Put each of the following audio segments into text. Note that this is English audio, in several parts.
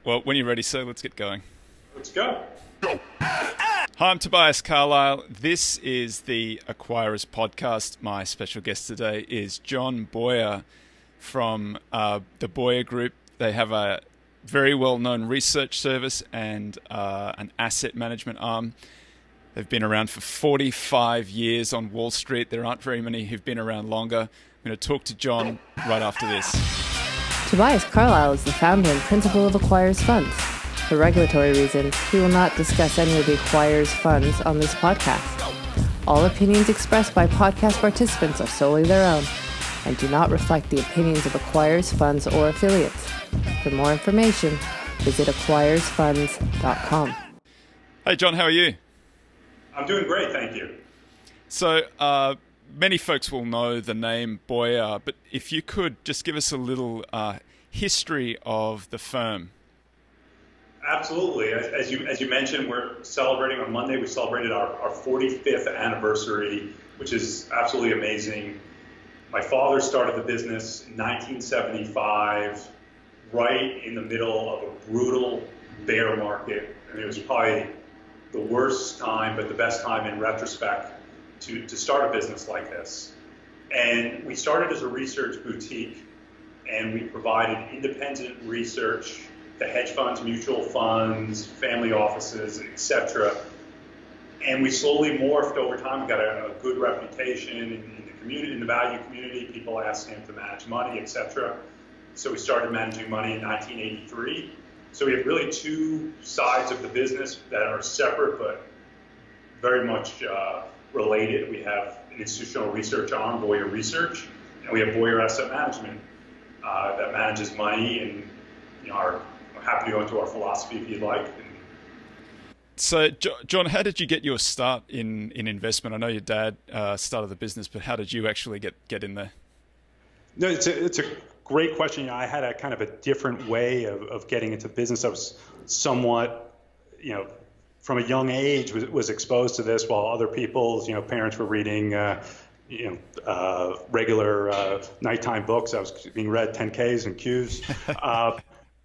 Well, when you're ready, sir, let's get going. Let's go. Hi, I'm Tobias Carlisle. This is the Acquirers Podcast. My special guest today is John Boyar from the Boyar Group. They have a very well-known research service and an asset management arm. They've been around for 45 years on Wall Street. There aren't very many who've been around longer. I'm going to talk to John right after this. Tobias Carlisle is the founder and principal of Acquirers Funds. For regulatory reasons, he will not discuss any of the Acquirers Funds on this podcast. All opinions expressed by podcast participants are solely their own and do not reflect the opinions of Acquirers Funds or affiliates. For more information, visit acquirersfunds.com. Hey, John, how are you? I'm doing great, thank you. So, many folks will know the name Boyar, but if you could just give us a little history of the firm. Absolutely. As you mentioned, we're celebrating on Monday. We celebrated our 45th anniversary, which is absolutely amazing. My father started the business in 1975, right in the middle of a brutal bear market. I mean, it was probably the worst time, but the best time in retrospect to start a business like this. And we started as a research boutique, and we provided independent research to hedge funds, mutual funds, family offices, etc. And we slowly morphed over time. We got a good reputation in the community, in the value community. People asked him to manage money, etc. So we started managing money in 1983. So we have really two sides of the business that are separate but very much related. We have an institutional research arm, Boyar Research, and we have Boyar Asset Management that manages money. And I'm happy to go into our philosophy if you'd like. So, John, how did you get your start in investment? I know your dad started the business, but how did you actually get in there? No, it's a great question. I had a kind of a different way of getting into business. I was somewhat, from a young age was exposed to this while other people's, parents were reading, regular nighttime books. I was being read 10Ks and Qs.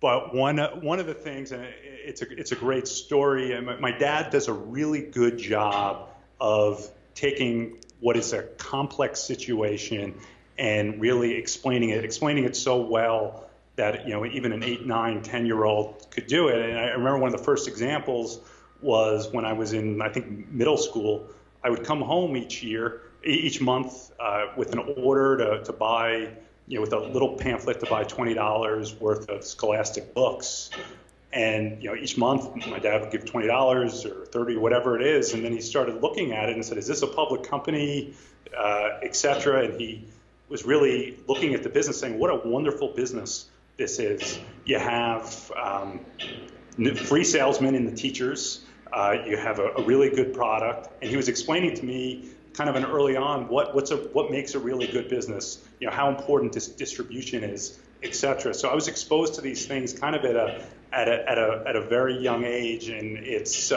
But one of the things, and it's a great story, and my dad does a really good job of taking what is a complex situation and really explaining it so well that even an 8, 9, 10-year-old could do it. And I remember one of the first examples was when I was in, I think, middle school. I would come home each month with an order to buy, with a little pamphlet to buy $20 worth of scholastic books. And each month my dad would give $20 or $30, whatever it is, and then he started looking at it and said, "Is this a public company, etc." And he was really looking at the business, saying, "What a wonderful business this is. You have free salesmen in the teachers. You have a really good product." And he was explaining to me, kind of early on, what makes a really good business. How important this distribution is, etc. So I was exposed to these things kind of at a very young age, and it's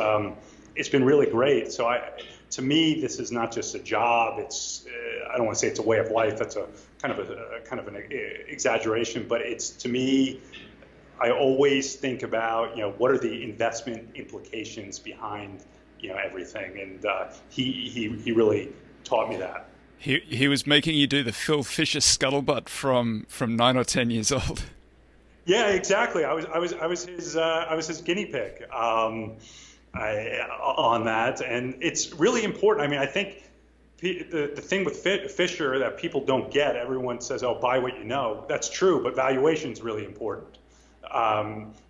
been really great. So to me, this is not just a job. It's I don't want to say it's a way of life. That's a kind of an exaggeration, but it's, to me, I always think about what are the investment implications behind everything, and he really taught me that. He was making you do the Phil Fisher scuttlebutt from 9 or 10 years old. Yeah, exactly. I was his guinea pig on that, and it's really important. I mean, I think the thing with Fisher that people don't get, everyone says, "Oh, buy what you know." That's true, but valuation is really important.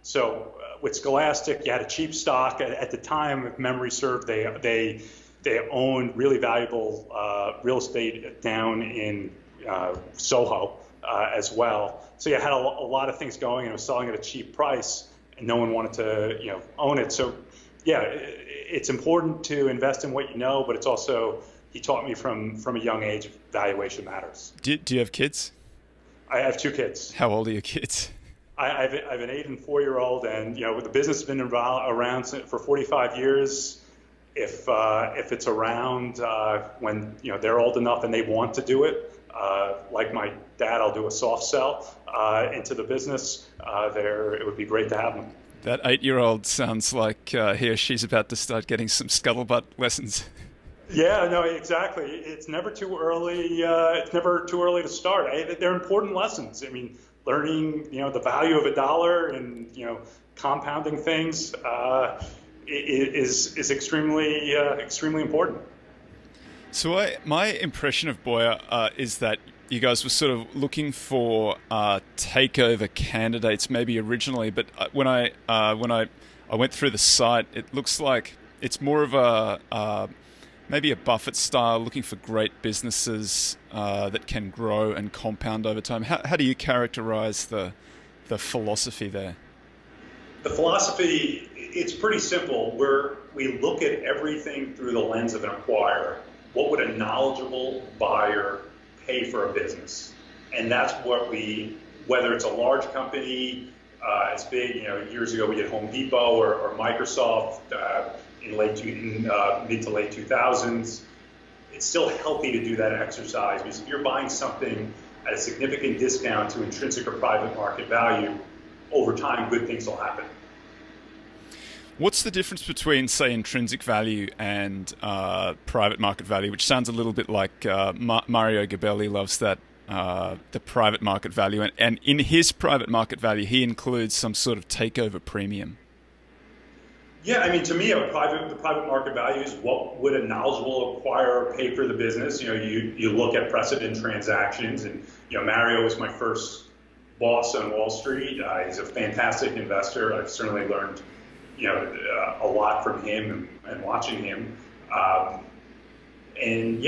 So with Scholastic, you had a cheap stock at the time. If memory served, they owned really valuable real estate down in Soho as well. So you had a lot of things going, and it was selling at a cheap price, and no one wanted to own it. So yeah, it's important to invest in what you know, but it's also, he taught me from a young age, valuation matters. Do you have kids? I have 2 kids. How old are your kids? I have an 8 and 4-year-old, and the business has been around for 45 years. If it's around when they're old enough and they want to do it, like my Dad, I'll do a soft sell into the business, it would be great to have them. That 8-year-old sounds like he or she's about to start getting some scuttlebutt lessons. Yeah, no, exactly. It's never too early. It's never too early to start. They're important lessons. I mean, learning, the value of a dollar and, compounding things is extremely important. So my impression of Boyar is that you guys were sort of looking for takeover candidates, maybe originally, but when I went through the site, it looks like it's more of a maybe a Buffett style, looking for great businesses that can grow and compound over time. How do you characterize the philosophy there? The philosophy, it's pretty simple. We look at everything through the lens of an acquirer. What would a knowledgeable buyer pay for a business? And that's what whether it's a large company, it's big, years ago we did Home Depot or Microsoft in mid to late 2000s. It's still healthy to do that exercise, because if you're buying something at a significant discount to intrinsic or private market value, over time, good things will happen. What's the difference between, say, intrinsic value and private market value, which sounds a little bit like Mario Gabelli loves that, the private market value. And in his private market value, he includes some sort of takeover premium. Yeah, I mean, to me, the private market value is what would a knowledgeable acquirer pay for the business. You look at precedent transactions, and, Mario was my first boss on Wall Street. He's a fantastic investor. I've certainly learned a lot from him and watching him.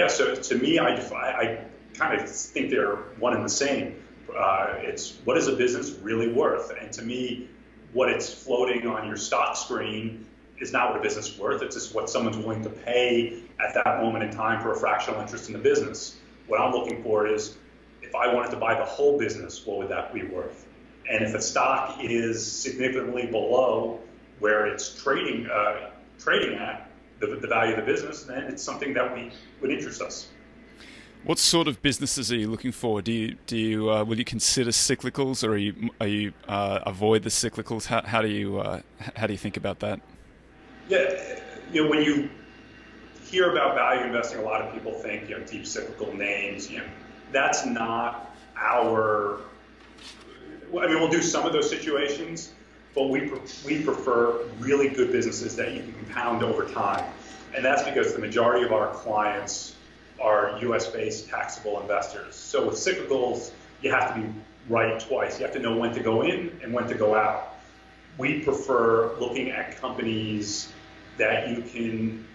So to me, I kind of think they're one and the same. It's what is a business really worth? And to me, what it's floating on your stock screen is not what a business is worth. It's just what someone's willing to pay at that moment in time for a fractional interest in the business. What I'm looking for is, if I wanted to buy the whole business, what would that be worth? And if a stock is significantly below where it's trading at the value of the business, then it's something that would interest us. What sort of businesses are you looking for? Will you consider cyclicals, or are you avoid the cyclicals? How do you think about that? Yeah, when you hear about value investing, a lot of people think deep cyclical names. That's not our. I mean, we'll do some of those situations, but we prefer really good businesses that you can compound over time, and that's because the majority of our clients are U.S.-based taxable investors. So with cyclicals, you have to be right twice. You have to know when to go in and when to go out. We prefer looking at companies that you can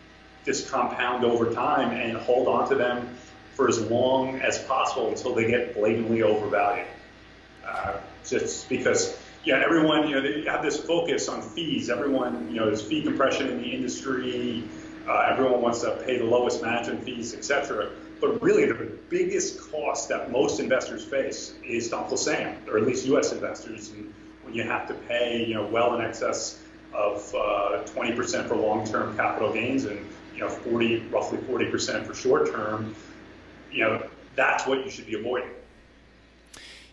just compound over time and hold on to them for as long as possible until they get blatantly overvalued. Just because, everyone, they have this focus on fees. Everyone, there's fee compression in the industry. Everyone wants to pay the lowest management fees, etc. But really, the biggest cost that most investors face is to Uncle Sam, or at least U.S. investors. And when you have to pay, well in excess of 20% for long-term capital gains and roughly 40% for short-term, that's what you should be avoiding.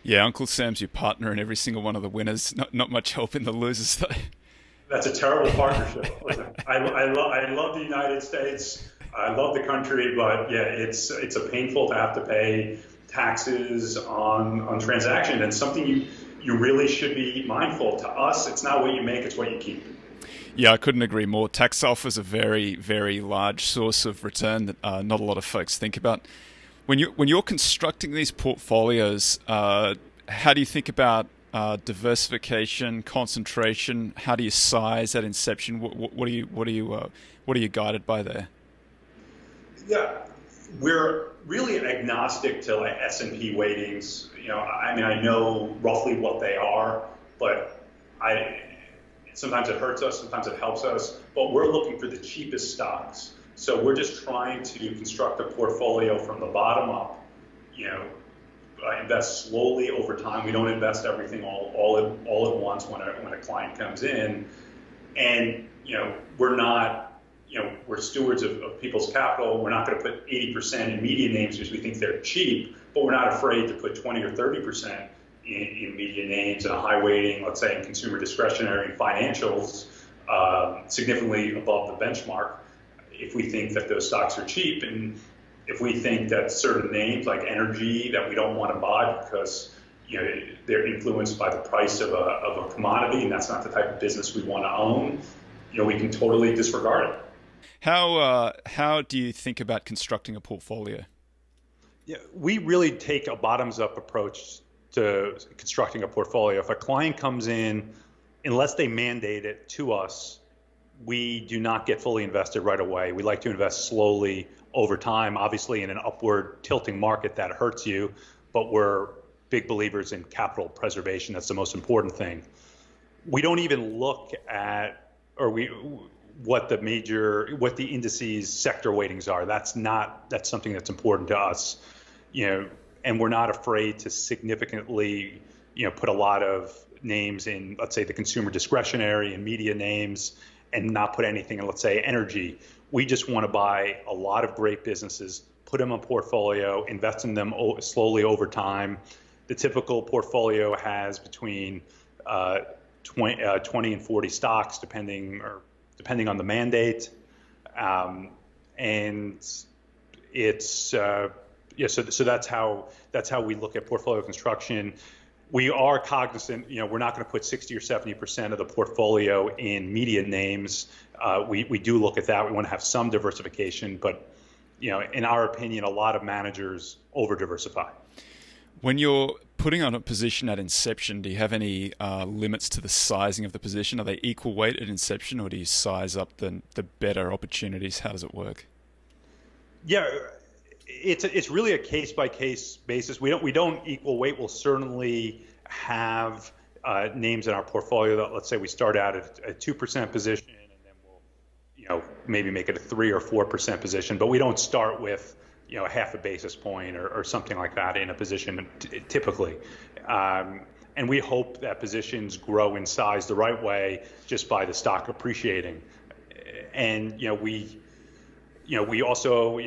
Yeah, Uncle Sam's your partner in every single one of the winners. Not much help in the losers, though. That's a terrible partnership. I love the United States. I love the country, but yeah, it's a painful to have to pay taxes on transactions, and something you really should be mindful. To us, it's not what you make, it's what you keep. Yeah, I couldn't agree more. Tax offers a very, very large source of return that not a lot of folks think about. When you're constructing these portfolios, how do you think about diversification, concentration? How do you size at inception? What are you guided by there? Yeah, we're really agnostic to like S&P weightings. I know roughly what they are, but sometimes it hurts us, sometimes it helps us. But we're looking for the cheapest stocks. So we're just trying to construct a portfolio from the bottom up. Invest slowly over time. We don't invest everything all at once when a client comes in, and we're not we're stewards of people's capital. We're not going to put 80% in median names because we think they're cheap. but we're not afraid to put 20 or 30% in media names and a high weighting, let's say in consumer discretionary and financials, significantly above the benchmark if we think that those stocks are cheap. And if we think that certain names like energy that we don't want to buy because they're influenced by the price of a commodity and that's not the type of business we want to own, we can totally disregard it. How do you think about constructing a portfolio? Yeah, we really take a bottoms-up approach to constructing a portfolio. If a client comes in, unless they mandate it to us, we do not get fully invested right away. We like to invest slowly over time. Obviously, in an upward tilting market, that hurts you, but we're big believers in capital preservation. That's the most important thing. We don't even look at what the indices sector weightings are. That's something that's important to us, and we're not afraid to significantly, put a lot of names in, let's say, the consumer discretionary and media names, and not put anything in, let's say, energy. We just want to buy a lot of great businesses, put them in a portfolio, invest in them slowly over time. The typical portfolio has between 20 and 40 stocks, depending on the mandate, and it's so that's how we look at portfolio construction. We are cognizant, we're not going to put 60 or 70% of the portfolio in media names. We do look at that. We want to have some diversification, but in our opinion, a lot of managers over diversify. When you're putting on a position at inception, do you have any limits to the sizing of the position? Are they equal weight at inception, or do you size up the better opportunities? How does it work? Yeah, it's really a case by case basis. We don't equal weight. We'll certainly have names in our portfolio that, let's say, we start out at a 2% position, and then we'll maybe make it a 3 or 4% position. But we don't start with a half a basis point or something like that in a position typically. And we hope that positions grow in size the right way just by the stock appreciating. And, we also,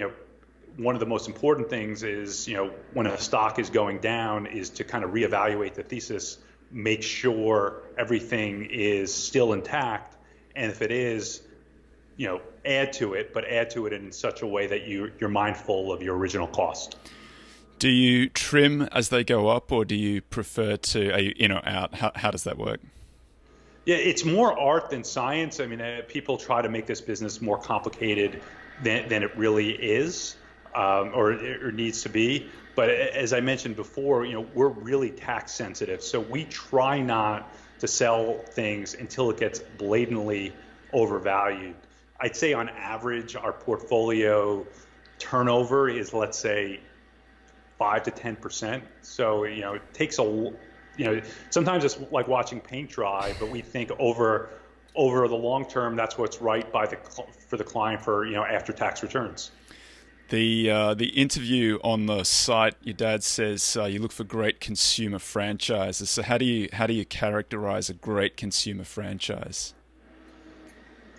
one of the most important things is, when a stock is going down is to kind of reevaluate the thesis, make sure everything is still intact. And if it is, add to it, but add to it in such a way that you're mindful of your original cost. Do you trim as they go up, or do you prefer to, are you in or out? How does that work? Yeah, it's more art than science. I mean, people try to make this business more complicated than it really is, or needs to be. But as I mentioned before, we're really tax sensitive. So we try not to sell things until it gets blatantly overvalued. I'd say on average, our portfolio turnover is, let's say, 5 to 10%. So, it takes sometimes it's like watching paint dry, but we think over the long term, that's what's right for the client for, after tax returns. The interview on the site, your dad says you look for great consumer franchises. So how do you characterize a great consumer franchise?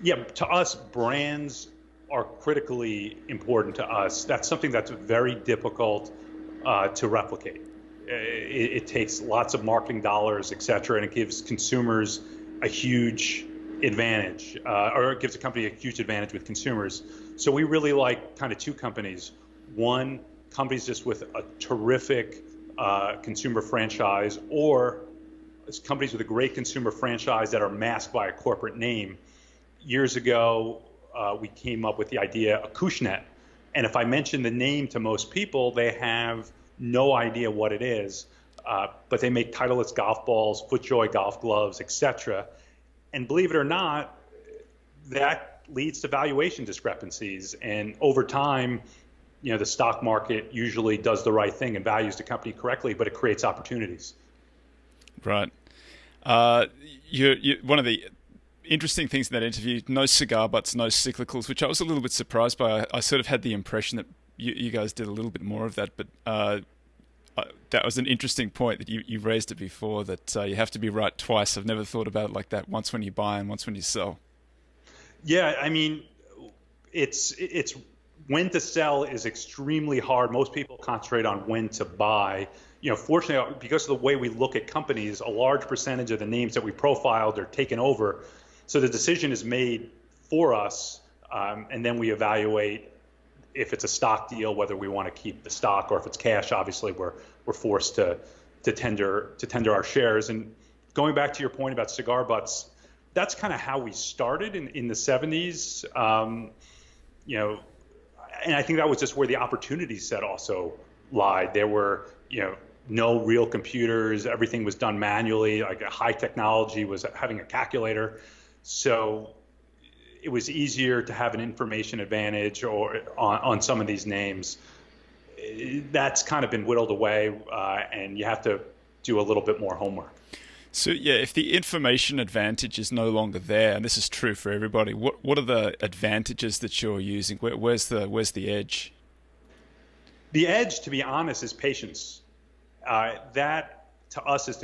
Yeah, to us, brands are critically important to us. That's something that's very difficult to replicate. It takes lots of marketing dollars, et cetera, and it gives consumers a huge advantage, or it gives a company a huge advantage with consumers. So we really like kind of two companies. One, companies just with a terrific consumer franchise, or companies with a great consumer franchise that are masked by a corporate name. Years ago, we came up with the idea Acushnet. And if I mention the name to most people, they have no idea what it is. But they make Titleist golf balls, FootJoy golf gloves, etc. And believe it or not, that leads to valuation discrepancies. And over time, the stock market usually does the right thing and values the company correctly, but it creates opportunities. Right. You one of the interesting things in that interview, no cigar butts, no cyclicals, which I was a little bit surprised by. I sort of had the impression that you guys did a little bit more of that, but that was an interesting point that you raised it before, that you have to be right twice. I've never thought about it like that, once when you buy and once when you sell. Yeah, I mean, it's when to sell is extremely hard. Most people concentrate on when to buy. Fortunately, because of the way we look at companies, a large percentage of the names that we profiled are taken over. So the decision is made for us, and then we evaluate if it's a stock deal, whether we want to keep the stock, or if it's cash. Obviously, we're forced to tender our shares. And going back to your point about cigar butts, that's kind of how we started in the 70s. And I think that was just where the opportunity set also lied. There were, no real computers. Everything was done manually. Like a high technology was having a calculator. So it was easier to have an information advantage or on some of these names. That's kind of been whittled away, and you have to do a little bit more homework. So yeah, if the information advantage is no longer there, and this is true for everybody, what are the advantages that you're using? Where's the edge? The edge, to be honest, is patience. That to us is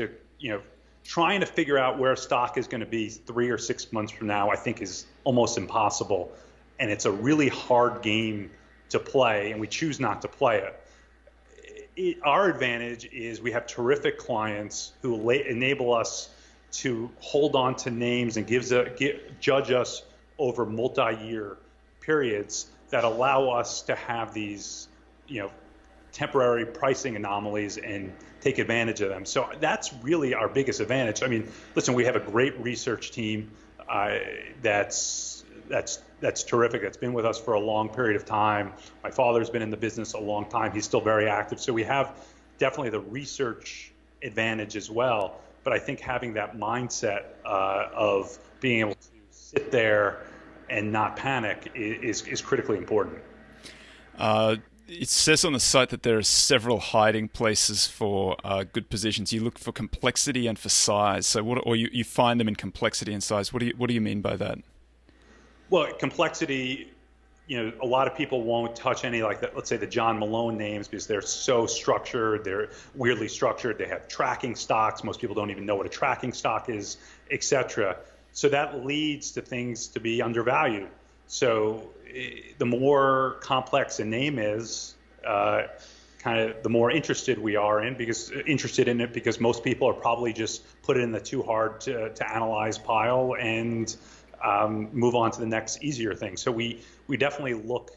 trying to figure out where a stock is going to be 3 or 6 months from now. I think is almost impossible, and it's a really hard game to play, and we choose not to play it. Our advantage is we have terrific clients who enable us to hold on to names and judge us over multi-year periods that allow us to have these, temporary pricing anomalies and take advantage of them. So that's really our biggest advantage. I mean, listen, we have a great research team that's terrific. That's been with us for a long period of time. My father's been in the business a long time. He's still very active. So we have definitely the research advantage as well. But I think having that mindset of being able to sit there and not panic is critically important. It says on the site that there are several hiding places for good positions. You look for complexity and for size. So you find them in complexity and size. What do you mean by that? Well, complexity, a lot of people won't touch any like that. Let's say the John Malone names, because they're so structured. They're weirdly structured. They have tracking stocks. Most people don't even know what a tracking stock is, etc. So that leads to things to be undervalued. So the more complex a name is, kind of the more interested we are in it because most people are probably just put it in the too hard to analyze pile and move on to the next easier thing. So we definitely look,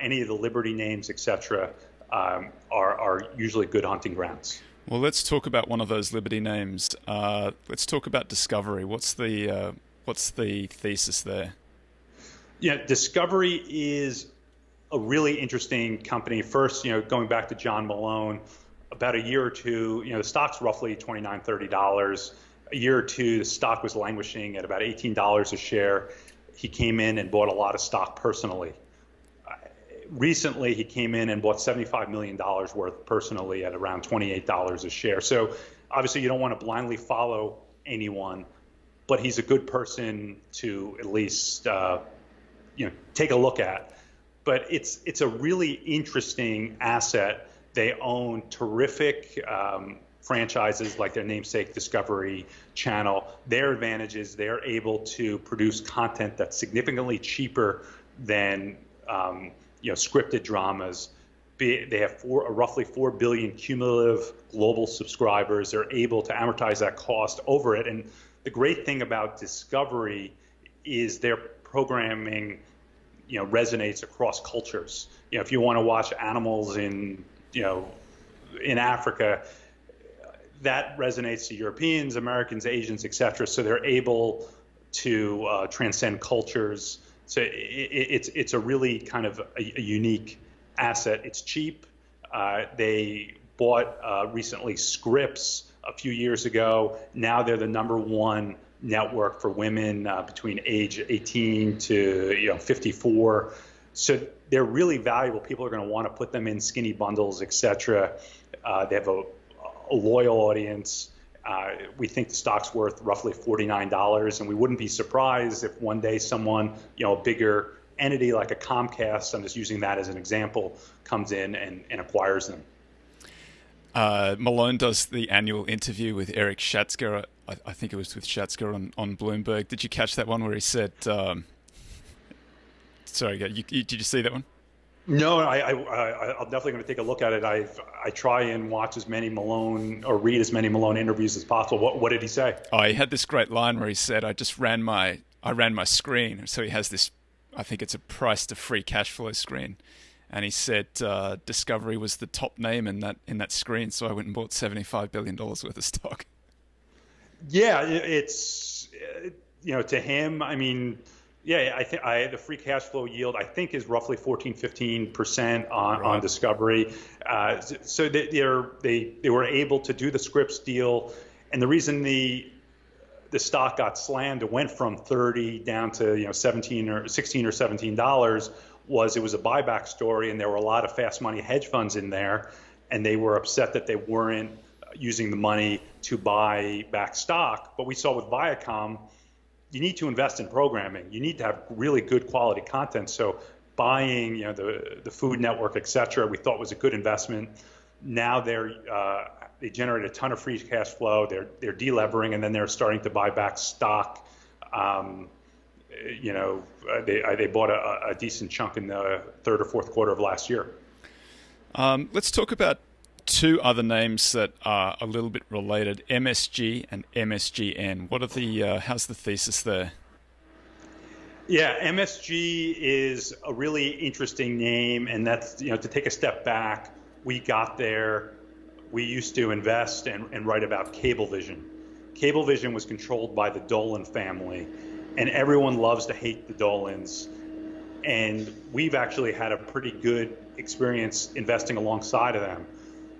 any of the Liberty names, etc., are usually good hunting grounds. Well, let's talk about one of those Liberty names. Let's talk about Discovery. What's the thesis there? Yeah, Discovery is a really interesting company. First, going back to John Malone, about a year or two, the stock's roughly $29, $30. A year or two, the stock was languishing at about $18 a share. He came in and bought a lot of stock personally. Recently, he came in and bought $75 million worth personally at around $28 a share. So obviously, you don't want to blindly follow anyone, but he's a good person to at least take a look at. But it's a really interesting asset. They own terrific franchises like their namesake Discovery Channel. Their advantage is they're able to produce content that's significantly cheaper than scripted dramas. They have roughly 4 billion cumulative global subscribers. They're able to amortize that cost over it. And the great thing about Discovery is their programming resonates across cultures. If you want to watch animals in Africa, that resonates to Europeans, Americans, Asians, etc. So they're able to transcend cultures. So it's a really kind of a unique asset. It's cheap. They bought recently Scripps a few years ago. Now they're the number one network for women between age 18 to 54. So they're really valuable. People are going to want to put them in skinny bundles, etc. They have a loyal audience. We think the stock's worth roughly $49, and we wouldn't be surprised if one day someone, a bigger entity like a Comcast, I'm just using that as an example, comes in and acquires them. Malone does the annual interview with Eric Schatzker. I think it was with Schatzker on Bloomberg. Did you catch that one where he said, sorry, did you see that one? No, I'm definitely going to take a look at it. I try and watch as many Malone or read as many Malone interviews as possible. What did he say? Oh, he had this great line where he said, I ran my screen. So he has this, I think it's a price to free cash flow screen. And he said Discovery was the top name in that screen. So I went and bought $75 billion worth of stock. Yeah, it's, to him, I mean, yeah, I think the free cash flow yield I think is roughly 15% on Discovery. So they were able to do the Scripps deal, and the reason the stock got slammed, it went from 30 down to 17 or 16 or $17 was it was a buyback story, and there were a lot of fast money hedge funds in there, and they were upset that they weren't using the money to buy back stock. But we saw with Viacom, you need to invest in programming. You need to have really good quality content. So buying, the Food Network, et cetera, we thought was a good investment. Now they generate a ton of free cash flow. They're delevering, and then they're starting to buy back stock. They bought a decent chunk in the third or fourth quarter of last year. Let's talk about two other names that are a little bit related, MSG and MSGN. How's the thesis there? Yeah, MSG is a really interesting name, and that's, to take a step back, we got there, we used to invest and write about Cablevision. Cablevision was controlled by the Dolan family, and everyone loves to hate the Dolans. And we've actually had a pretty good experience investing alongside of them.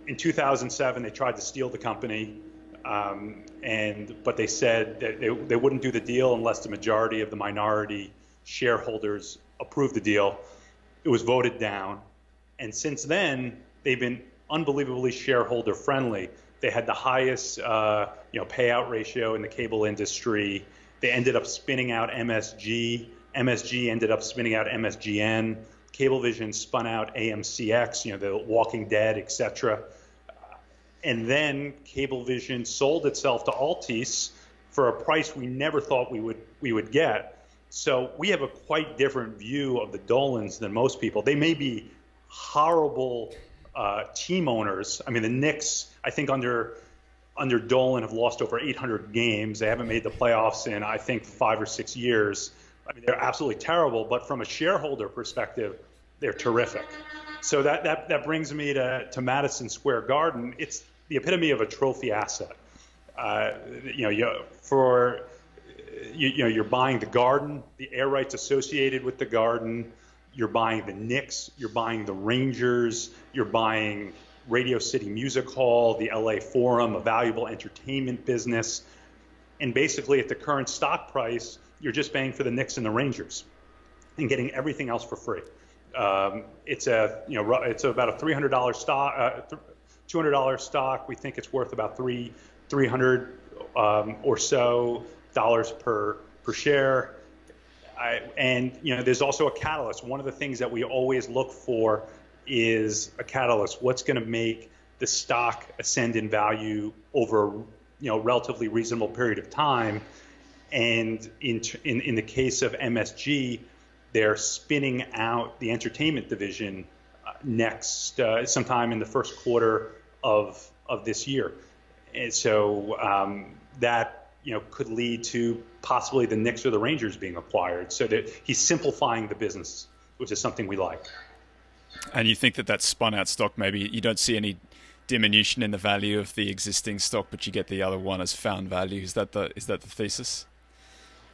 In 2007, they tried to steal the company, but they said that they wouldn't do the deal unless the majority of the minority shareholders approved the deal. It was voted down, and since then they've been unbelievably shareholder friendly. They had the highest payout ratio in the cable industry. They ended up spinning out MSG. MSG ended up spinning out MSGN. Cablevision spun out AMCX, the Walking Dead, etc. And then Cablevision sold itself to Altice for a price we never thought we would get. So we have a quite different view of the Dolans than most people. They may be horrible team owners. I mean, the Knicks, I think under Dolan, have lost over 800 games. They haven't made the playoffs in, I think, 5 or 6 years. I mean, they're absolutely terrible, but from a shareholder perspective, they're terrific. So that brings me to Madison Square Garden. It's the epitome of a trophy asset. You're buying the Garden, the air rights associated with the Garden. You're buying the Knicks. You're buying the Rangers. You're buying Radio City Music Hall, the LA Forum, a valuable entertainment business. And basically, at the current stock price, you're just paying for the Knicks and the Rangers and getting everything else for free. It's about a $300 stock, $200 stock. We think it's worth about $300 or so dollars per share. There's also a catalyst. One of the things that we always look for is a catalyst. What's going to make the stock ascend in value over a relatively reasonable period of time? And in the case of MSG, they're spinning out the entertainment division next sometime in the first quarter of this year, and so that could lead to possibly the Knicks or the Rangers being acquired. So that he's simplifying the business, which is something we like. And you think that spun out stock, maybe you don't see any diminution in the value of the existing stock, but you get the other one as found value. Is that the thesis?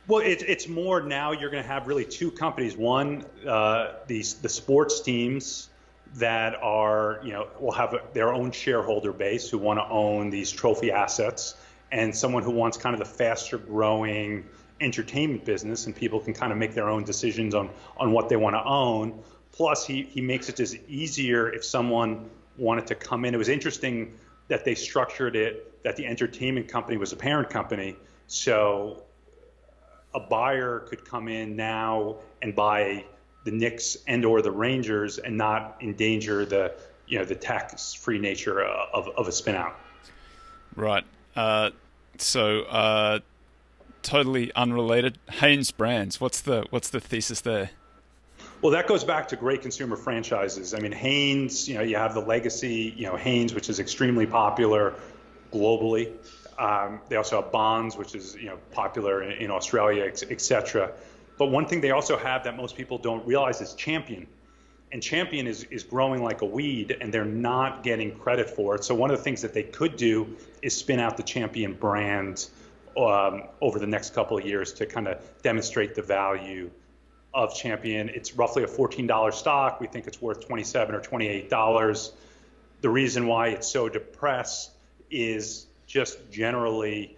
Well, it's more now you're going to have really two companies. One, the sports teams that are, will have their own shareholder base who want to own these trophy assets, and someone who wants kind of the faster growing entertainment business, and people can kind of make their own decisions on what they want to own. Plus, he makes it just easier if someone wanted to come in. It was interesting that they structured it that the entertainment company was a parent company. So a buyer could come in now and buy the Knicks and or the Rangers and not endanger the tax-free nature of a spin-out. Right. So totally unrelated. Hanesbrands. What's the thesis there? Well, that goes back to great consumer franchises. I mean, Hanes, you have the legacy, Hanes, which is extremely popular globally. They also have Bonds, which is, popular in Australia, et cetera. But one thing they also have that most people don't realize is Champion. And Champion is growing like a weed, and they're not getting credit for it. So one of the things that they could do is spin out the Champion brand over the next couple of years to kind of demonstrate the value of Champion. It's roughly a $14 stock. We think it's worth $27 or $28. The reason why it's so depressed is just generally,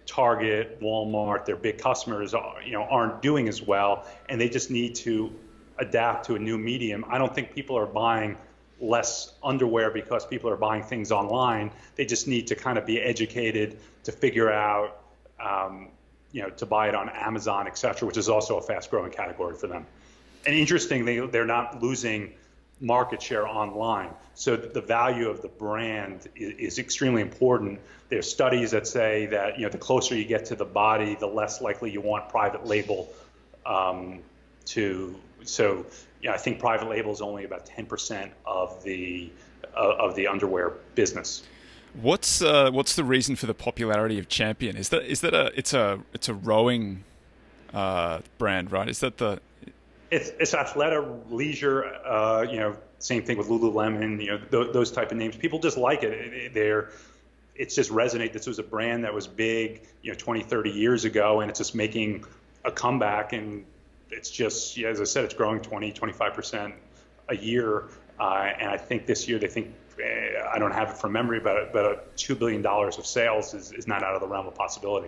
Target, Walmart, their big customers, aren't doing as well, and they just need to adapt to a new medium. I don't think people are buying less underwear because people are buying things online. They just need to kind of be educated to figure out, to buy it on Amazon, et cetera, which is also a fast-growing category for them. And interestingly, they're not losing market share online. So the value of the brand is extremely important. There's studies that say that, the closer you get to the body, the less likely you want private label I think private label is only about 10% of the underwear business. What's the reason for the popularity of Champion? Is that it's a rowing brand, right? Is that the It's athletic, leisure, same thing with Lululemon, those type of names. People just like it. It's just resonate. This was a brand that was big, 20, 30 years ago, and it's just making a comeback. And it's just, as I said, it's growing 20, 25% a year. And I think this year they think, I don't have it from memory, but $2 billion of sales is not out of the realm of possibility.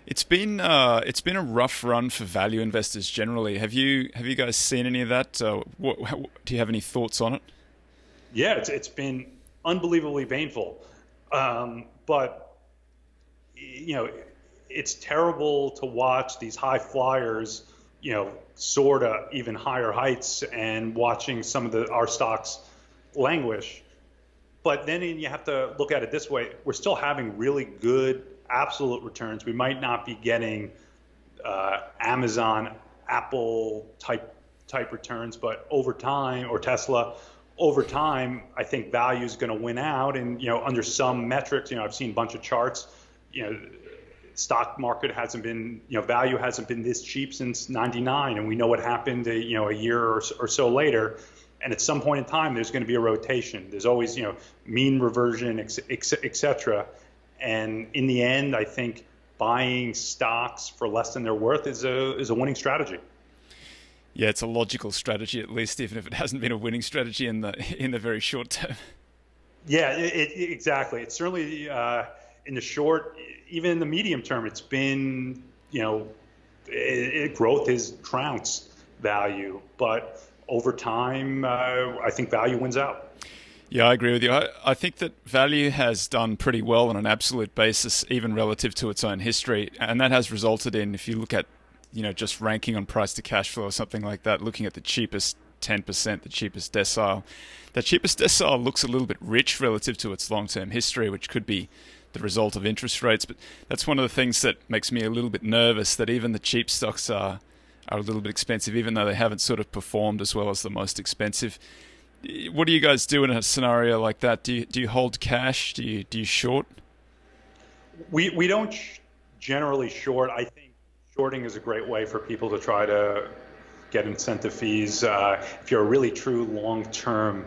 It's been a rough run for value investors generally. Have you guys seen any of that? Do you have any thoughts on it? Yeah, it's been unbelievably painful, but it's terrible to watch these high flyers, soar to even higher heights, and watching some of our stocks languish. But then you have to look at it this way: we're still having really good absolute returns. We might not be getting Amazon, Apple type returns, but over time, or Tesla, over time, I think value is going to win out. And under some metrics, I've seen a bunch of charts. Stock market hasn't been, value hasn't been this cheap since '99, and we know what happened, a year or so later. And at some point in time, there's going to be a rotation. There's always, mean reversion, et cetera. And in the end, I think buying stocks for less than they're worth is a winning strategy. Yeah, it's a logical strategy, at least, even if it hasn't been a winning strategy in the very short term. Yeah, exactly. It's certainly in the short, even in the medium term, it's been, growth has trounced value. But over time, I think value wins out. Yeah, I agree with you. I think that value has done pretty well on an absolute basis, even relative to its own history. And that has resulted in, if you look at, just ranking on price to cash flow or something like that, looking at the cheapest 10%, the cheapest decile. That cheapest decile looks a little bit rich relative to its long-term history, which could be the result of interest rates. But that's one of the things that makes me a little bit nervous, that even the cheap stocks are a little bit expensive, even though they haven't sort of performed as well as the most expensive. What do you guys do in a scenario like that? Do you hold cash? Do you short? We don't generally short. I think shorting is a great way for people to try to get incentive fees. If you're a really true long-term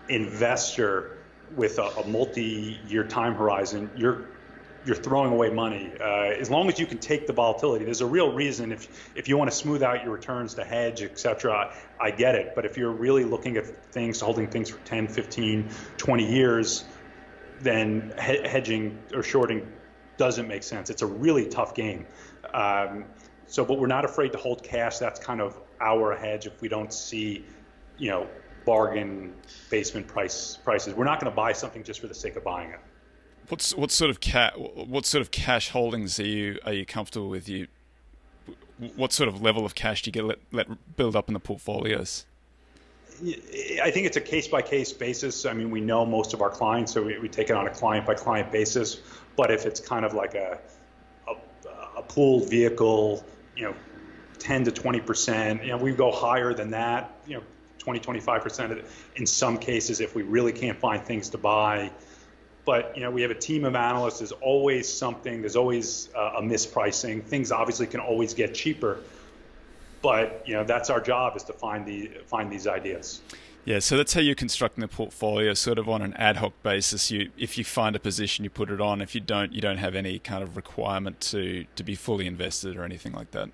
investor with a multi-year time horizon, you're throwing away money. As long as you can take the volatility, there's a real reason. If you want to smooth out your returns to hedge, et cetera, I get it. But if you're really looking at things, holding things for 10, 15, 20 years, then hedging or shorting doesn't make sense. It's a really tough game. But we're not afraid to hold cash. That's kind of our hedge if we don't see, bargain basement prices. We're not going to buy something just for the sake of buying it. What sort of cash holdings are you comfortable with? What sort of level of cash do you let build up in the portfolios? I think it's a case-by-case basis. I mean, we know most of our clients, so we take it on a client-by-client basis. But if it's kind of like a pooled vehicle, 10 to 20%. We go higher than that, 20, 25% in some cases if we really can't find things to buy. But, we have a team of analysts. There's always something. There's always a mispricing. Things obviously can always get cheaper. But, that's our job, is to find these ideas. Yeah, so that's how you're constructing the portfolio, sort of on an ad hoc basis. If you find a position, you put it on. If you don't have any kind of requirement to be fully invested or anything like that.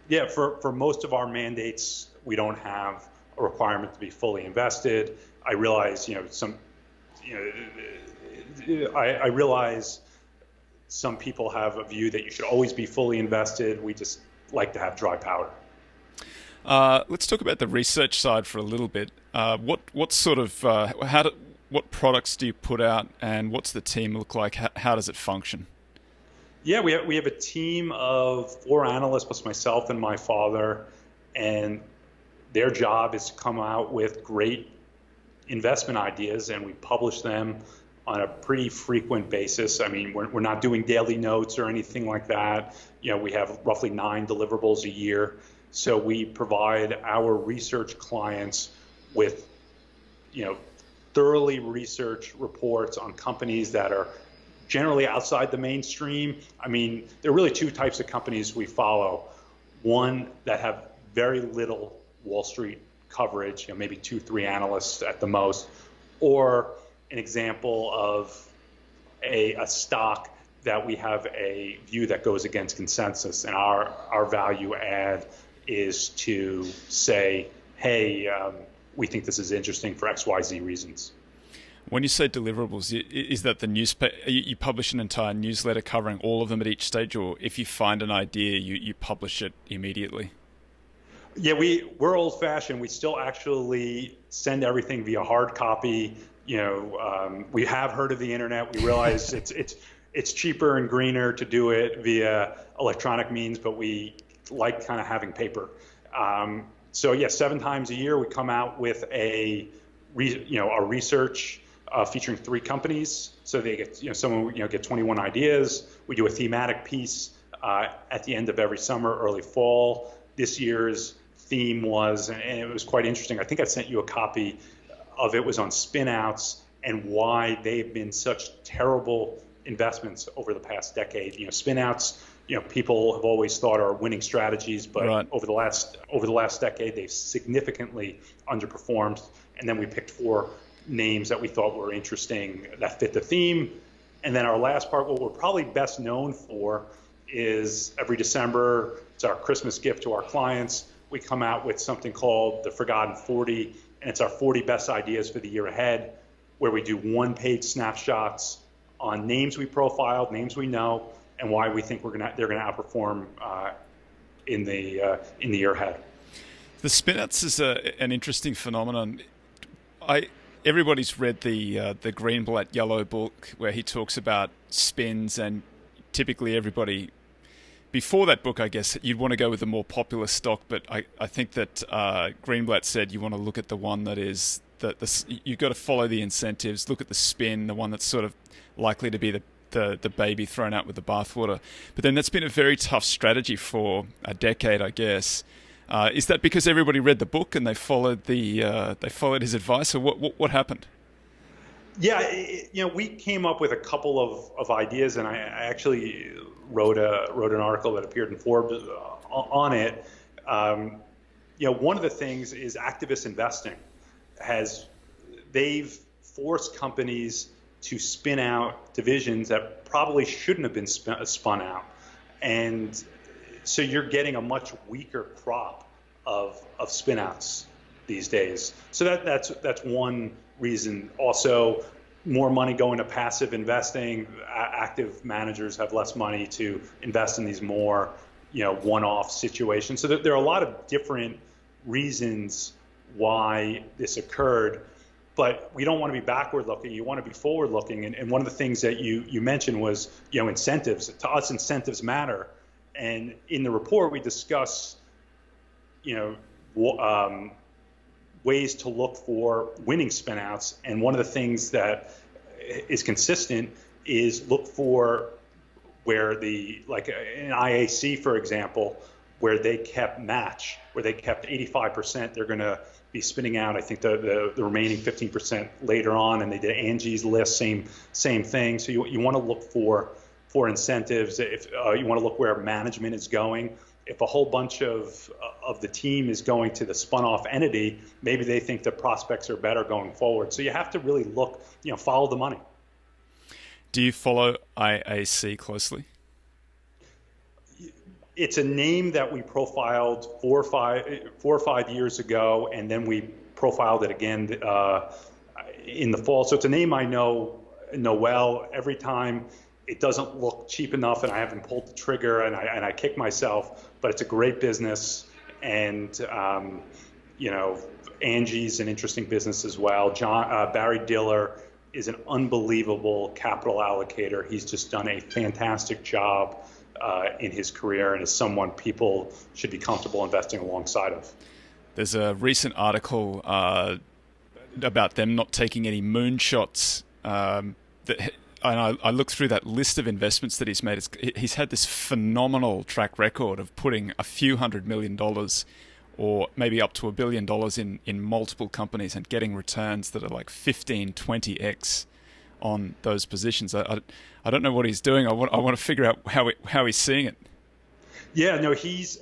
Yeah, for most of our mandates, we don't have a requirement to be fully invested. I realize, I realize some people have a view that you should always be fully invested. We just like to have dry powder. Let's talk about the research side for a little bit. What sort of what products do you put out, and what's the team look like? How does it function? Yeah, we have a team of 4 analysts plus myself and my father, and their job is to come out with great investment ideas, and we publish them on a pretty frequent basis. I mean, we're not doing daily notes or anything like that. We have roughly 9 deliverables a year. So we provide our research clients with, thoroughly researched reports on companies that are generally outside the mainstream. I mean, there are really 2 types of companies we follow. One that have very little Wall Street coverage, maybe 2-3 analysts at the most, or an example of a stock that we have a view that goes against consensus, and our value add is to say, hey, we think this is interesting for XYZ reasons. When you say deliverables, is that the newspaper? You publish an entire newsletter covering all of them at each stage, or if you find an idea, you publish it immediately? Yeah, we're old-fashioned. We still actually send everything via hard copy. We have heard of the internet. We realize it's cheaper and greener to do it via electronic means, but we like kind of having paper. So yeah, 7 times a year we come out with a research featuring 3 companies. So they get, someone get 21 ideas. We do a thematic piece at the end of every summer, early fall. This year's theme was, and it was quite interesting. I think I sent you a copy of it. Was on spin-outs and why they've been such terrible investments over the past decade. Spin-outs, people have always thought are winning strategies, but right. over the last decade, they've significantly underperformed. And then we picked 4 names that we thought were interesting that fit the theme. And then our last part, what we're probably best known for, is every December, it's our Christmas gift to our clients. We come out with something called the Forgotten 40, and it's our 40 best ideas for the year ahead, where we do 1-page snapshots on names we profiled, names we know, and why we think they're gonna outperform in the year ahead. The spin-outs is an interesting phenomenon. Everybody's read the Greenblatt Yellow book where he talks about spins, and typically everybody before that book, I guess, you'd want to go with the more popular stock, but I think that Greenblatt said you want to look at the one that is you've got to follow the incentives, look at the spin, the one that's sort of likely to be the baby thrown out with the bathwater. But then that's been a very tough strategy for a decade, I guess. Is that because everybody read the book and they followed his advice, or what happened? Yeah, we came up with a couple of ideas, and I actually wrote an article that appeared in Forbes on it. One of the things is activist investing. They've forced companies to spin out divisions that probably shouldn't have been spun out, and so you're getting a much weaker crop of spin-outs these days. So that's one reason. Also, more money going to passive investing. Active managers have less money to invest in these more, one-off situations. So there are a lot of different reasons why this occurred. But we don't want to be backward-looking. You want to be forward-looking. And one of the things that you mentioned was, incentives. To us, incentives matter. And in the report, we discuss, ways to look for winning spinouts. And one of the things that is consistent is look for where like an IAC, for example, where they kept match, where they kept 85%, they're going to be spinning out, I think, the remaining 15% later on, and they did Angie's List, same thing. So you want to look for incentives. If you want to look where management is going. If a whole bunch of the team is going to the spun off entity, maybe they think the prospects are better going forward. So you have to really look, follow the money. Do you follow IAC closely? It's a name that we profiled 4 or 5 years ago, and then we profiled it again in the fall. So it's a name I know well. Every time it doesn't look cheap enough, and I haven't pulled the trigger, and I kick myself. But it's a great business, and Angie's an interesting business as well. Barry Diller is an unbelievable capital allocator. He's just done a fantastic job in his career, and is someone people should be comfortable investing alongside of. There's a recent article about them not taking any moonshots. And I looked through that list of investments that he's made. He's had this phenomenal track record of putting a few $100 million or maybe up to $1 billion in multiple companies and getting returns that are like 15, 20x on those positions. I don't know what he's doing. I want to figure out how he's seeing it. Yeah, no,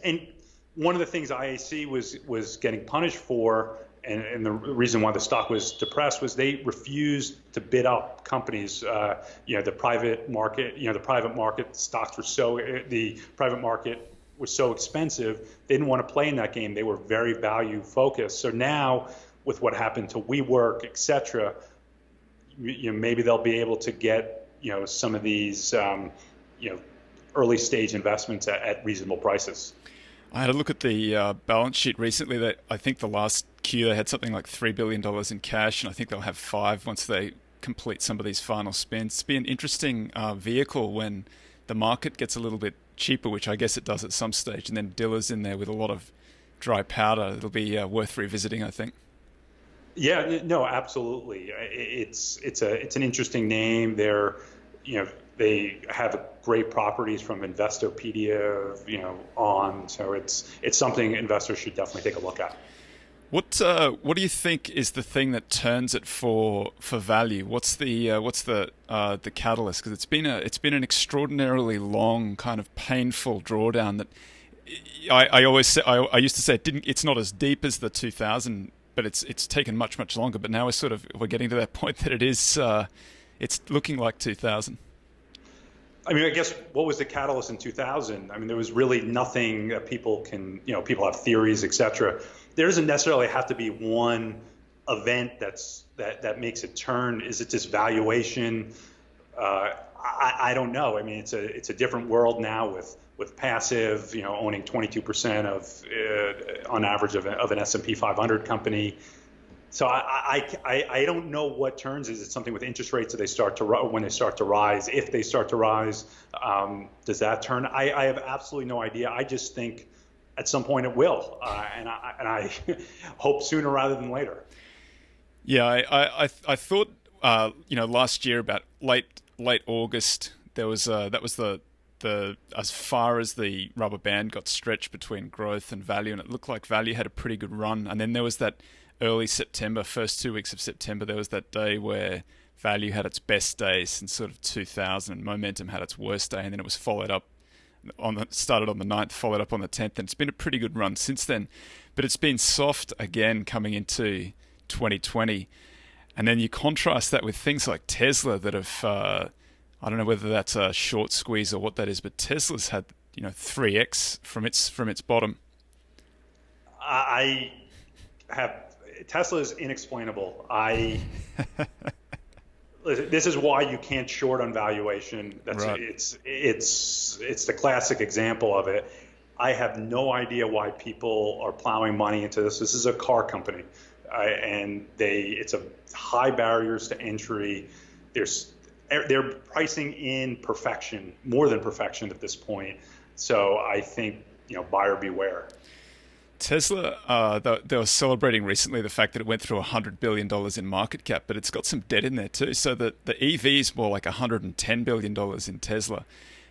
and one of the things IAC was getting punished for, and the reason why the stock was depressed, was they refused to bid up companies. The private market stocks the private market was so expensive, they didn't want to play in that game. They were very value focused. So now, with what happened to WeWork, et cetera, maybe they'll be able to get some of these early stage investments at reasonable prices. I had a look at the balance sheet recently. That I think the last Q they had something like $3 billion in cash, and I think they'll have $5 billion once they complete some of these final spins. It's be an interesting vehicle when the market gets a little bit cheaper, which I guess it does at some stage, and then Diller's in there with a lot of dry powder. It'll be worth revisiting, I think. Yeah, no, absolutely. It's an interesting name. They have great properties from Investopedia, on. So it's something investors should definitely take a look at. What do you think is the thing that turns it for value? What's the catalyst? Because it's been an extraordinarily long, kind of painful drawdown that I used to say it's not as deep as the 2000, but it's taken much longer. But now we're getting to that point that it's looking like 2000. I mean, I guess what was the catalyst in 2000? I mean, there was really nothing that people people have theories, et cetera. There doesn't necessarily have to be one event that makes it turn. Is it just valuation? I don't know. I mean, it's a different world now with passive, owning 22% of on average of an S&P 500 company. So I don't know what turns. Is it something with interest rates that when they start to rise? If they start to rise, does that turn? I have absolutely no idea. I just think at some point it will, and I hope sooner rather than later. Yeah, I thought last year about late August there was that was the as far as the rubber band got stretched between growth and value, and it looked like value had a pretty good run, and then there was that early September, first 2 weeks of September, there was that day where value had its best day since sort of 2000, and momentum had its worst day, and then it was followed up started on the 9th, followed up on the 10th, and it's been a pretty good run since then. But it's been soft again coming into 2020, and then you contrast that with things like Tesla that have, I don't know whether that's a short squeeze or what that is, but Tesla's had 3x from its bottom. Tesla is inexplainable. This is why you can't short on valuation. Right. It's the classic example of it. I have no idea why people are plowing money into this. This is a car company, and it's a high barriers to entry. They're pricing in perfection, more than perfection at this point. So I think buyer beware. Tesla, they were celebrating recently the fact that it went through $100 billion in market cap, but it's got some debt in there too. So the EV is more like $110 billion in Tesla.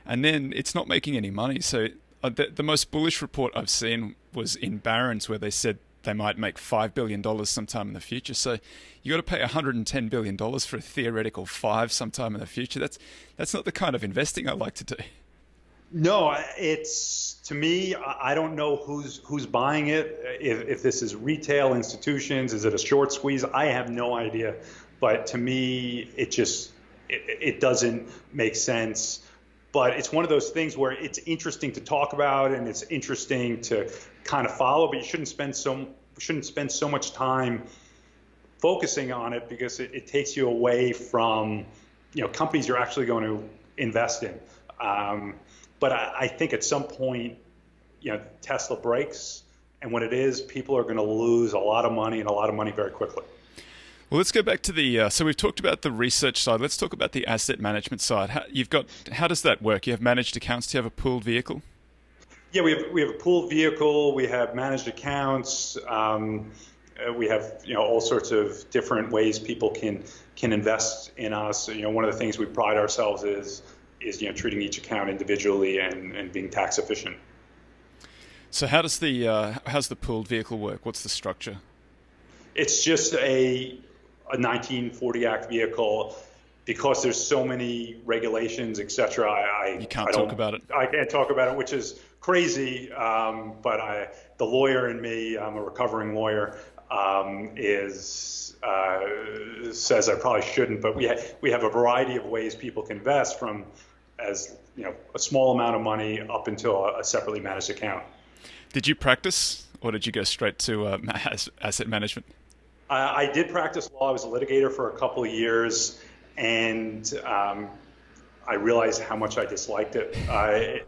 And then it's not making any money. So The most bullish report I've seen was in Barron's, where they said they might make $5 billion sometime in the future. So you got to pay $110 billion for a theoretical 5 sometime in the future. That's not the kind of investing I like to do. No, it's, to me, I don't know who's buying it. If this is retail institutions, is it a short squeeze? I have no idea. But to me, it doesn't make sense. But it's one of those things where it's interesting to talk about and it's interesting to kind of follow, but you shouldn't spend so much time focusing on it, because it takes you away from companies you're actually going to invest in. But I think at some point, Tesla breaks, and when it is, people are going to lose a lot of money, and a lot of money very quickly. Well, let's go back to so we've talked about the research side. Let's talk about the asset management side. How does that work? You have managed accounts. Do you have a pooled vehicle? Yeah, we have a pooled vehicle. We have managed accounts. We have all sorts of different ways people can invest in us. One of the things we pride ourselves is treating each account individually and being tax efficient. So how's the pooled vehicle work? What's the structure? It's just a 1940 Act vehicle. Because there's so many regulations, et cetera, you can't talk about it. I can't talk about it, which is crazy. But the lawyer in me, I'm a recovering lawyer, says I probably shouldn't. But we have a variety of ways people can invest, from as a small amount of money up until a separately managed account. Did you practice, or did you go straight to asset management? I did practice law. I was a litigator for a couple of years. And I realized how much I disliked it. I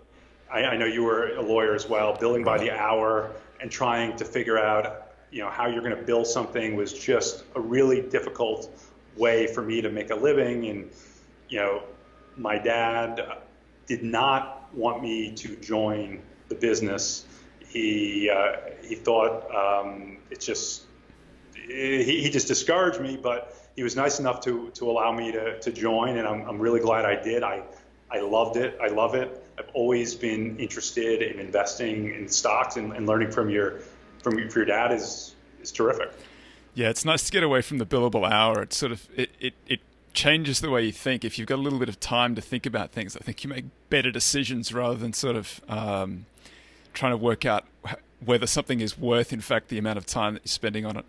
know you were a lawyer as well. Billing by the hour and trying to figure out, how you're going to bill something was just a really difficult way for me to make a living. And, my dad did not want me to join the business. He thought he just discouraged me, but he was nice enough to allow me to join, and I'm really glad I did. I loved it. I love it. I've always been interested in investing in stocks, and learning from your dad is terrific. Yeah, it's nice to get away from the billable hour. It's sort of it changes the way you think. If you've got a little bit of time to think about things, I think you make better decisions rather than sort of trying to work out whether something is worth, in fact, the amount of time that you're spending on it.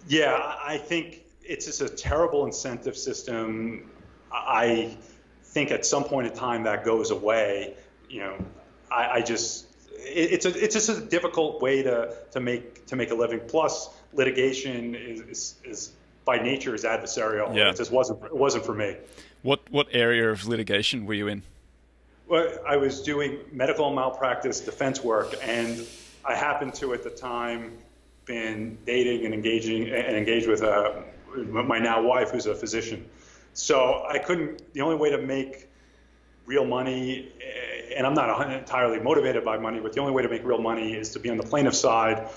Yeah, I think it's just a terrible incentive system. I think at some point in time that goes away. It's just a difficult way to make a living. Plus, litigation is by nature is adversarial. Yeah. It just wasn't for me. What area of litigation were you in? Well, I was doing medical malpractice defense work, and I happened to at the time been dating and engaged with my now wife, who's a physician. So the only way to make real money, and I'm not entirely motivated by money, but the only way to make real money is to be on the plaintiff side.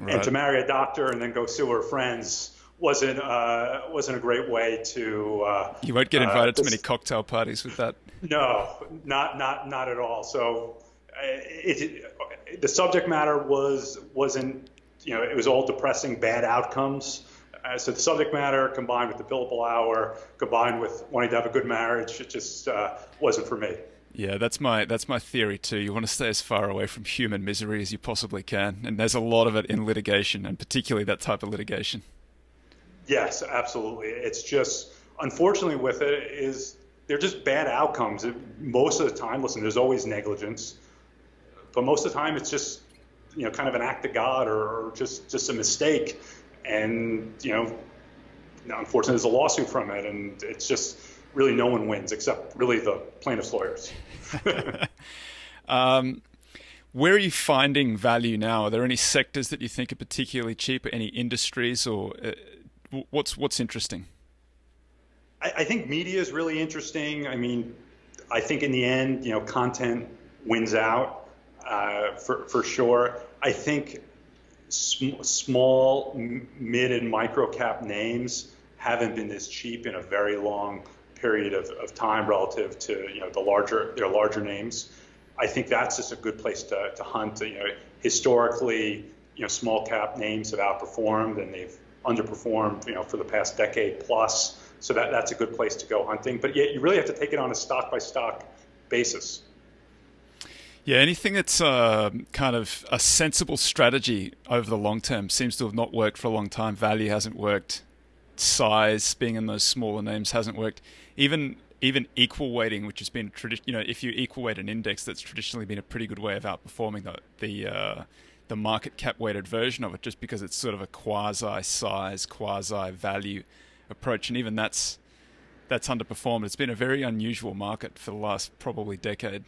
Right. And to marry a doctor and then go sue her friends wasn't a great way to. You won't get invited to many cocktail parties with that. No, not at all. So the subject matter wasn't. It was all depressing, bad outcomes. So the subject matter combined with the billable hour, combined with wanting to have a good marriage, it just wasn't for me. Yeah, that's my theory too. You want to stay as far away from human misery as you possibly can, and there's a lot of it in litigation, and particularly that type of litigation. Yes, absolutely. It's just, unfortunately with it, they're just bad outcomes. Most of the time, listen, there's always negligence, but most of the time it's just kind of an act of God or just a mistake. And, unfortunately, there's a lawsuit from it, and it's just really no one wins except really the plaintiff's lawyers. Where are you finding value now? Are there any sectors that you think are particularly cheap, or any industries, or what's interesting? I think media is really interesting. I mean, I think in the end, content wins out for sure. I think small, mid, and micro cap names haven't been this cheap in a very long period of time relative to their larger names. I think that's just a good place to hunt. Historically, small cap names have outperformed and they've underperformed, for the past decade plus. So that's a good place to go hunting. But yet you really have to take it on a stock by stock basis. Yeah, anything that's kind of a sensible strategy over the long term seems to have not worked for a long time. Value hasn't worked. Size, being in those smaller names, hasn't worked. Even equal weighting, which has been if you equal weight an index, that's traditionally been a pretty good way of outperforming the market cap weighted version of it, just because it's sort of a quasi size, quasi value approach, and even that's underperformed. It's been a very unusual market for the last probably decade.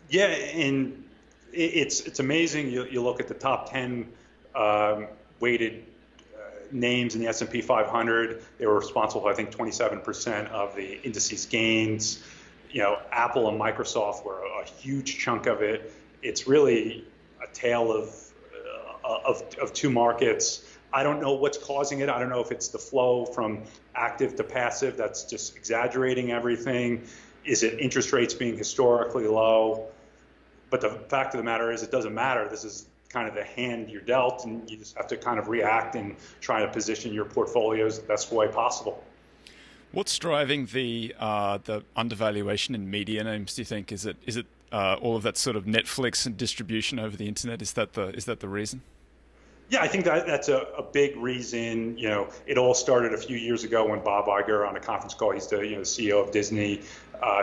Yeah, and it's amazing. You look at the top 10 weighted names in the S&P 500. They were responsible for, I think, 27% of the indices gains. Apple and Microsoft were a huge chunk of it. It's really a tale of two markets. I don't know what's causing it. I don't know if it's the flow from active to passive that's just exaggerating everything. Is it interest rates being historically low? But the fact of the matter is, it doesn't matter. This is kind of the hand you're dealt, and you just have to kind of react and try to position your portfolios the best way possible. What's driving the undervaluation in media names, do you think? Is it all of that sort of Netflix and distribution over the internet? Is that the reason? Yeah, I think that's a big reason. It all started a few years ago when Bob Iger, on a conference call, he's the CEO of Disney,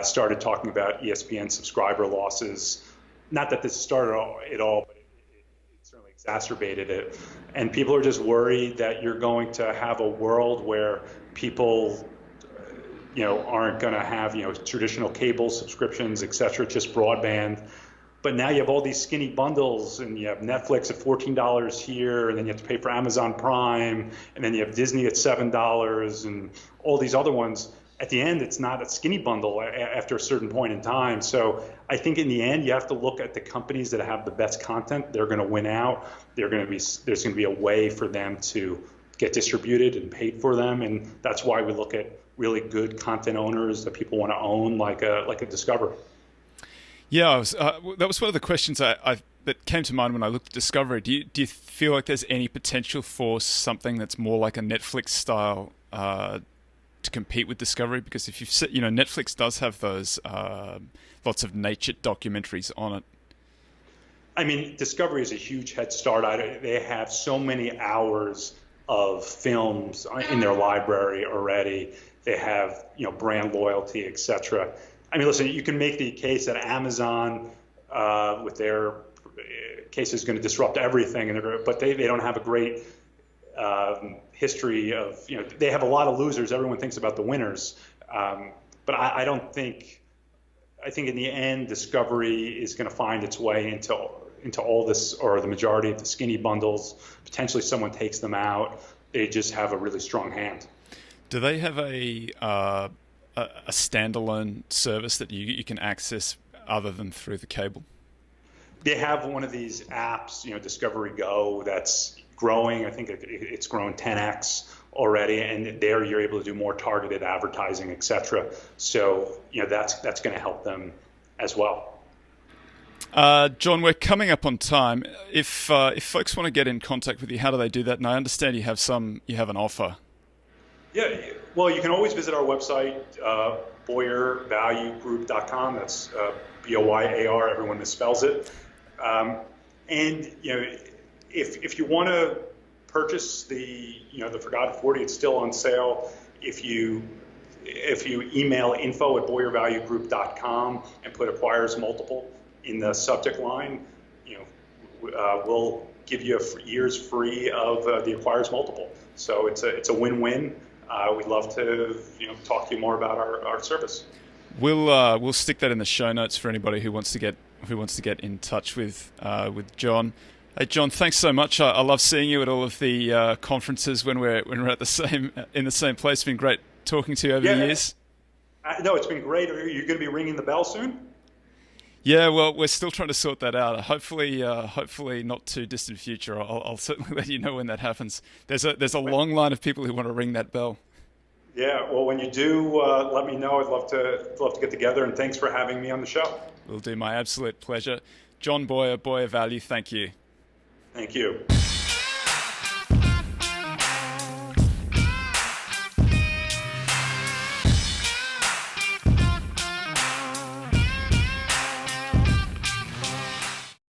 started talking about ESPN subscriber losses. Not that this started it all, but it certainly exacerbated it. And people are just worried that you're going to have a world where people, aren't going to have, traditional cable subscriptions, et cetera, just broadband. But now you have all these skinny bundles, and you have Netflix at $14 here, and then you have to pay for Amazon Prime, and then you have Disney at $7, and all these other ones. At the end, it's not a skinny bundle after a certain point in time. So I think in the end, you have to look at the companies that have the best content. They're going to win out. There's going to be a way for them to get distributed and paid for them, and that's why we look at really good content owners that people want to own, like a Discover. Yeah, that was one of the questions that came to mind when I looked at Discovery. Do you feel like there's any potential for something that's more like a Netflix style to compete with Discovery? Because if you've said, Netflix does have those lots of nature documentaries on it. I mean, Discovery is a huge head start. They have so many hours of films in their library already. They have, brand loyalty, et cetera. I mean, listen, you can make the case that Amazon, with their case, is going to disrupt everything, but they don't have a great history of, they have a lot of losers. Everyone thinks about the winners. But I think in the end, Discovery is going to find its way into all this, or the majority of the skinny bundles. Potentially someone takes them out. They just have a really strong hand. Do they have a standalone service that you can access other than through the cable? They have one of these apps, Discovery Go, that's growing. I think it's grown 10x already, and there you're able to do more targeted advertising, et cetera. So, that's going to help them as well. John, we're coming up on time. If folks want to get in contact with you, how do they do that? And I understand you have an offer. Yeah, well, you can always visit our website, BoyarValueGroup.com. That's Boyar. Everyone misspells it. And if you want to purchase the Forgotten 40, it's still on sale. If you email info@BoyarValueGroup.com and put acquires multiple in the subject line, we'll give you years free of the acquires multiple. So it's a win-win. We'd love to talk to you more about our service. We'll stick that in the show notes for anybody who wants to get in touch with John. Hey John, thanks so much. I love seeing you at all of the conferences when we're at in the same place. It's been great talking to you over the years. No, it's been great. Are you going to be ringing the bell soon? Yeah, well, we're still trying to sort that out. Hopefully not too distant future. I'll certainly let you know when that happens. There's a long line of people who want to ring that bell. Yeah, well, when you do, let me know. I'd love to get together. And thanks for having me on the show. Will do. My absolute pleasure. John Boyar, Boyar Value, thank you. Thank you.